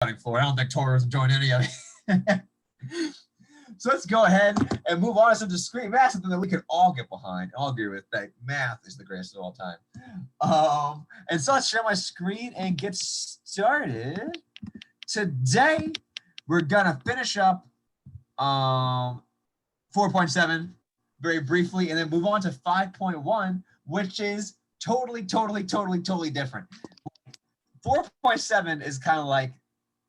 cutting floor. I don't think Torres will join any of it. So let's go ahead and move on to some discrete math, something that we can all get behind, all agree with, that math is the greatest of all time. And so let's share my screen and get started. Today, we're going to finish up 4.7 very briefly, and then move on to 5.1, which is totally different. 4.7 is kind of like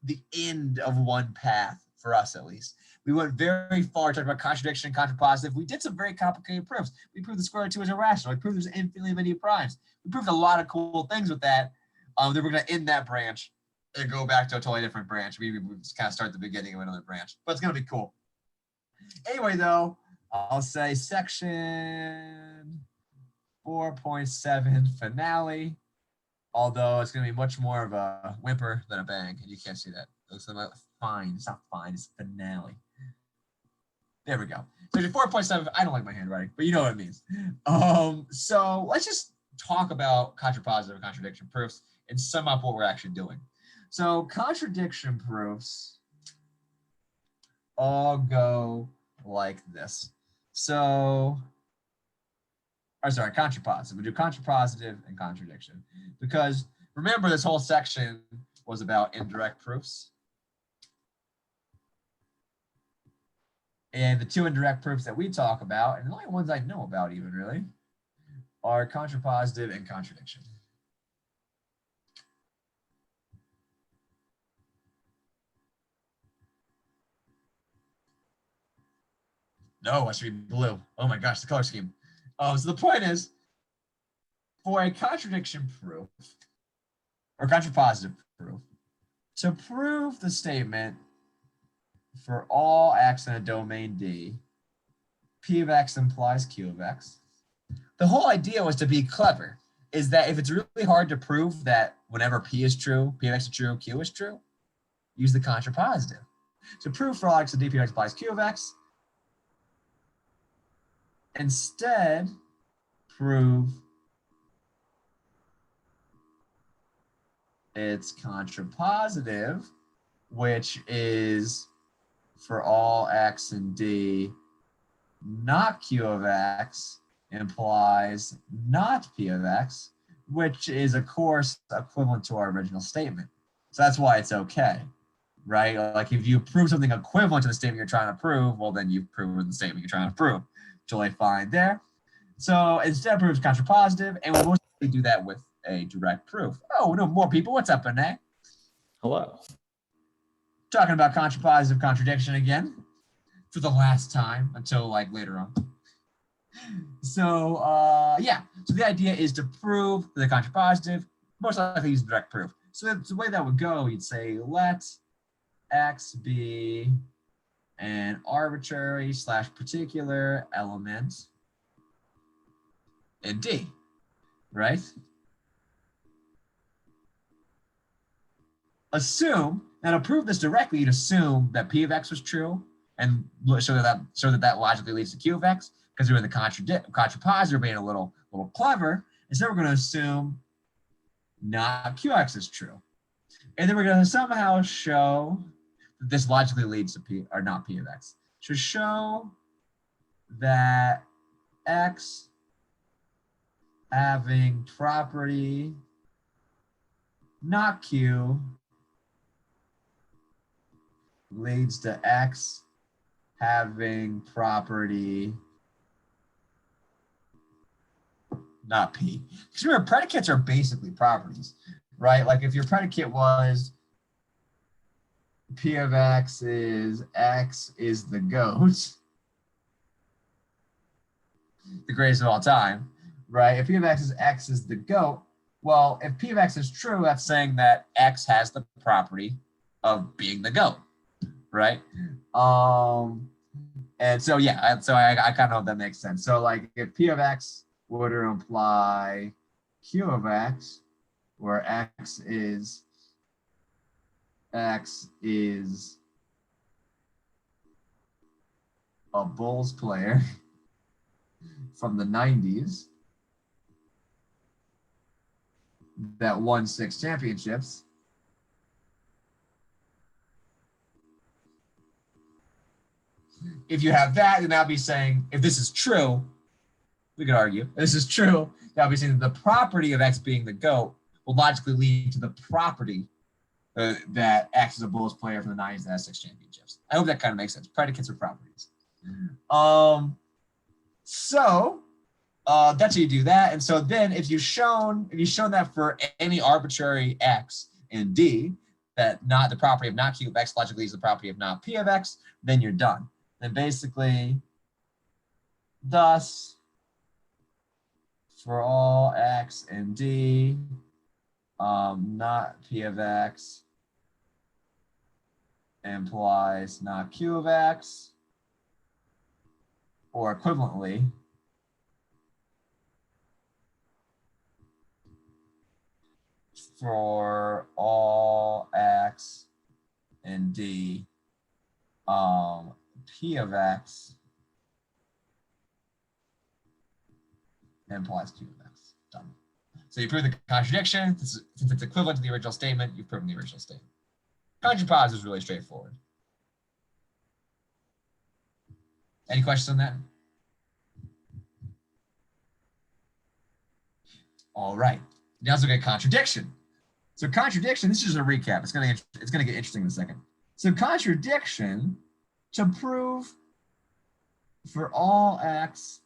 the end of one path, for us at least. We went very far talking about contradiction and contrapositive. We did some very complicated proofs. We proved the square root of 2 is irrational. We proved there's infinitely many primes. We proved a lot of cool things with that. Then we're going to end that branch and go back to a totally different branch. We just kind of start the beginning of another branch, but it's going to be cool. Anyway, though, I'll say section 4.7 finale, although it's going to be much more of a whimper than a bang, and you can't see that. It looks like fine. It's not fine. It's finale. There we go. Section 4.7. I don't like my handwriting, but you know what it means. So let's just talk about contrapositive and contradiction proofs and sum up what we're actually doing. So contradiction proofs all go like this. Contrapositive. We do contrapositive and contradiction, because remember, this whole section was about indirect proofs. And the two indirect proofs that we talk about, and the only ones I know about even really, are contrapositive and contradiction. No, it should be blue. Oh my gosh, the color scheme. So the point is, for a contradiction proof, or contrapositive proof, to prove the statement for all x in a domain D, P of x implies Q of x. The whole idea was to be clever, is that if it's really hard to prove that whenever P is true, P of x is true, Q is true, use the contrapositive. To prove for all x in D, P of x implies Q of x, instead prove it's contrapositive, which is for all x in D, not Q of x implies not P of x, which is, of course, equivalent to our original statement. So that's why it's okay, right? Like if you prove something equivalent to the statement you're trying to prove, well, then you've proven the statement you're trying to prove. Totally fine there. So instead proves contrapositive, and we'll mostly do that with a direct proof. Oh, no, more people. What's up, Renee? Hello. Talking about contrapositive contradiction again for the last time until like later on. So so the idea is to prove the contrapositive, most likely use direct proof. So the way that would go, you'd say let x be an arbitrary / particular element in D, right? Assume, now to prove this directly, you'd assume that P of x was true and show that logically leads to Q of x, because we're in the contrapositive being a little clever. Instead, we're going to assume not QX is true. And then we're going to somehow show that this logically leads to P, or not P of x. So show that x having property not Q leads to x having property not P. Because remember, predicates are basically properties, right? Like if your predicate was P of x is the goat, the greatest of all time, right? If P of x is the goat, well, if P of x is true, that's saying that x has the property of being the goat, right? And so yeah, so I kind of hope that makes sense. So like if P of x would imply Q of x, where x is a Bulls player from the 90s that won 6 championships, if you have that, then that'll be saying, if this is true, we could argue, if this is true, that'll be saying that the property of X being the GOAT will logically lead to the property that X is a Bulls player from the 90s that has 6 championships. I hope that kind of makes sense. Predicates are properties. So that's how you do that. And so then if you've shown that for any arbitrary X in D, that not the property of not Q of X logically is the property of not P of X, then you're done. Then basically, thus, for all X and D, not P of X implies not Q of X, or equivalently, for all X and D, P of X implies Q of X. Done. So you prove the contradiction. Since it's equivalent to the original statement, you've proven the original statement. Contrapositive is really straightforward. Any questions on that? All right. Now let's look at contradiction. So contradiction, this is just a recap. It's gonna get interesting in a second. So contradiction, to prove for all X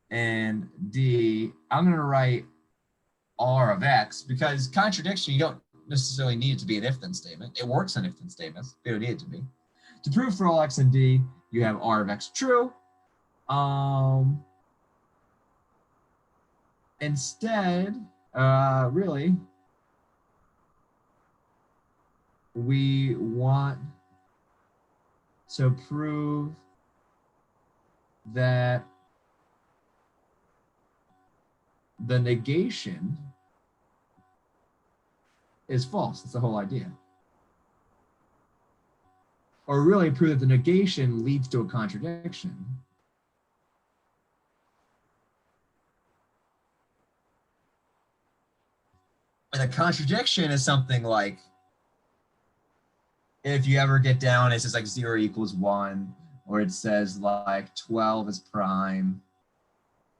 and D, I'm gonna write R of X, because contradiction, you don't necessarily need it to be an if-then statement. It works on if-then statements, but you don't need it to be. To prove for all X and D, you have R of X true. Instead, really, we want to prove that the negation is false. That's the whole idea. Or really prove that the negation leads to a contradiction. And a contradiction is something like, if you ever get down, it says like 0 equals 1, or it says like 12 is prime,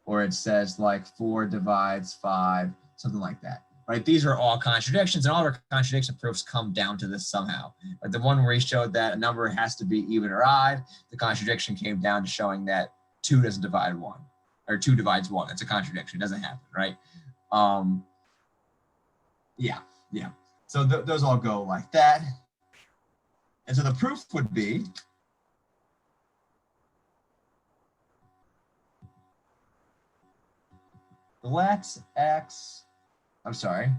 or it says like 4 divides 5, something like that, right? These are all contradictions, and all our contradiction proofs come down to this somehow. Like the one where he showed that a number has to be even or odd, the contradiction came down to showing that 2 doesn't divide 1, or 2 divides 1. It's a contradiction. It doesn't happen, right? Yeah. So those all go like that. And so the proof would be let X, I'm sorry.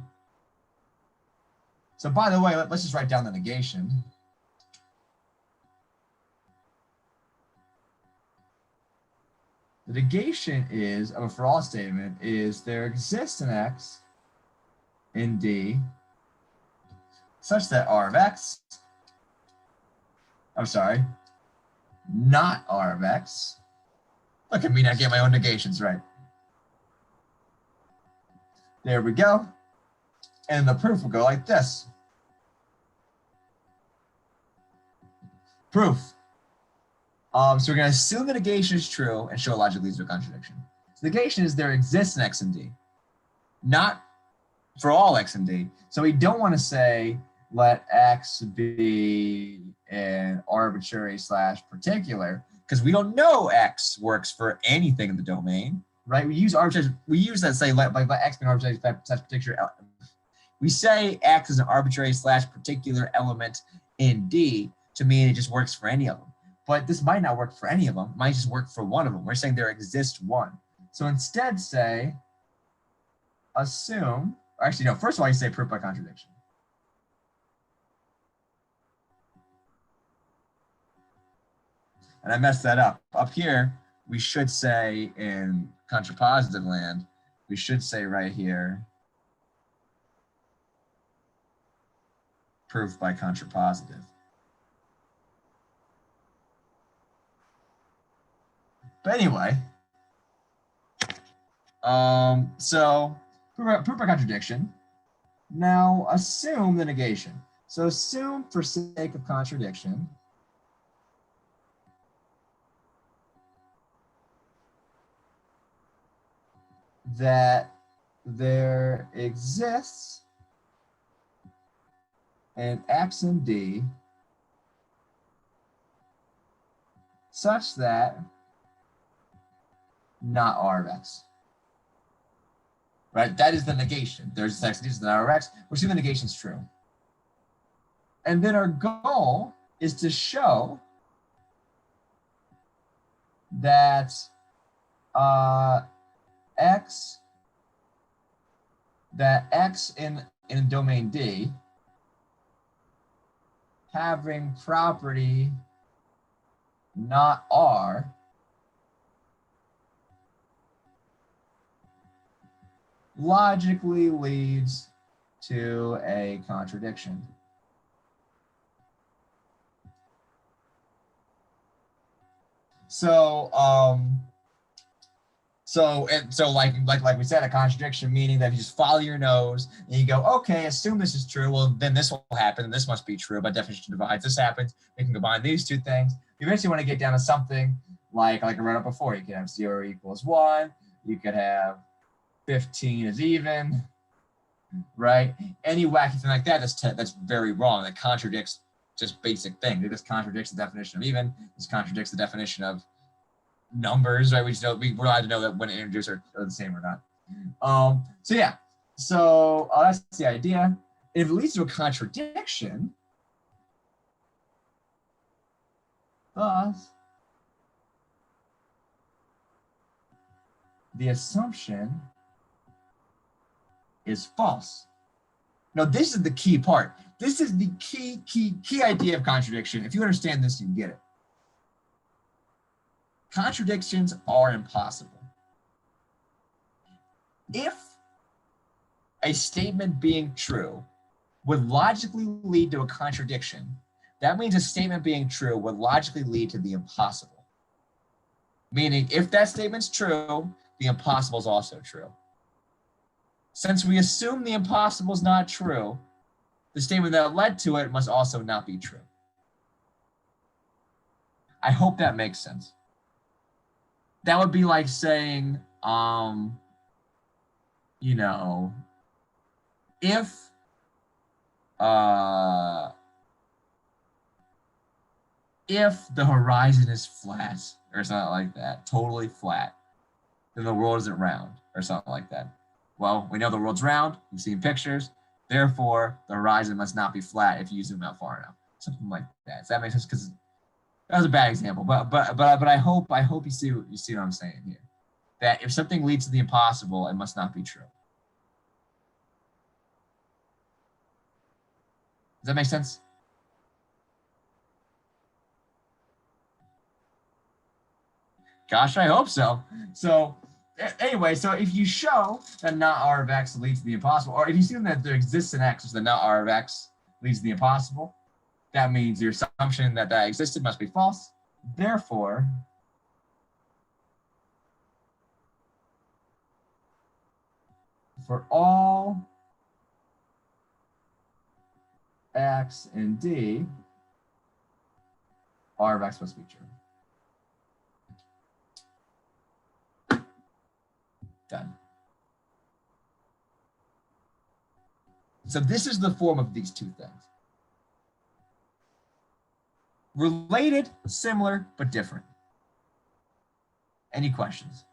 So by the way, let's just write down the negation. The negation is of a for all statement is there exists an X in D such that R of X, I'm sorry, not R of X. Look at me not get my own negations right. There we go. And the proof will go like this. Proof. So we're going to assume the negation is true and show a logic leads to a contradiction. So negation is there exists an X in D, not for all X in D. So we don't want to say let X be an arbitrary / particular, because we don't know X works for anything in the domain, right? We use that say let X be an arbitrary / particular element. We say X is an arbitrary / particular element in D to mean it just works for any of them. But this might not work for any of them. It might just work for one of them. We're saying there exists one. So instead say, assume, or actually no, first of all, you say proof by contradiction. And I messed that up. Up here, we should say in contrapositive land, we should say right here, proof by contrapositive. But anyway, so proof by contradiction. Now assume the negation. So assume for sake of contradiction that there exists an x in D such that not R of X. Right? That is the negation. There's x in D, not R of X. We're assuming the negation is true. And then our goal is to show that x in domain D having property not R logically leads to a contradiction. So like we said, a contradiction meaning that if you just follow your nose and you go, okay, assume this is true, well then this will happen and this must be true, but definition divides. This happens. We can combine these two things. You eventually want to get down to something like I read up before. You could have 0 equals 1. You could have 15 is even, right? Any wacky thing like that, that's very wrong. That contradicts just basic things. It just contradicts the definition of even. This contradicts the definition of numbers, right? We're allowed to know that when integers are the same or not. So yeah, so that's the idea. If it leads to a contradiction, thus the assumption is false. Now, this is the key part. This is the key idea of contradiction. If you understand this, you get it. Contradictions are impossible. If a statement being true would logically lead to a contradiction, that means a statement being true would logically lead to the impossible. Meaning, if that statement's true, the impossible is also true. Since we assume the impossible is not true, the statement that led to it must also not be true. I hope that makes sense. That would be like saying, you know, if the horizon is flat or something like that, totally flat, then the world isn't round or something like that. Well, we know the world's round. We've seen pictures. Therefore, the horizon must not be flat if you zoom out far enough. Something like that. Does that make sense? Because that was a bad example, but I hope you see what I'm saying here. That if something leads to the impossible, it must not be true. Does that make sense? Gosh, I hope so. So anyway, so if you show that not R of X leads to the impossible, or if you assume that there exists an X, so that not R of X leads to the impossible, that means your assumption that existed must be false. Therefore, for all X in D, R of X must be true. Done. So this is the form of these two things. Related, similar, but different. Any questions?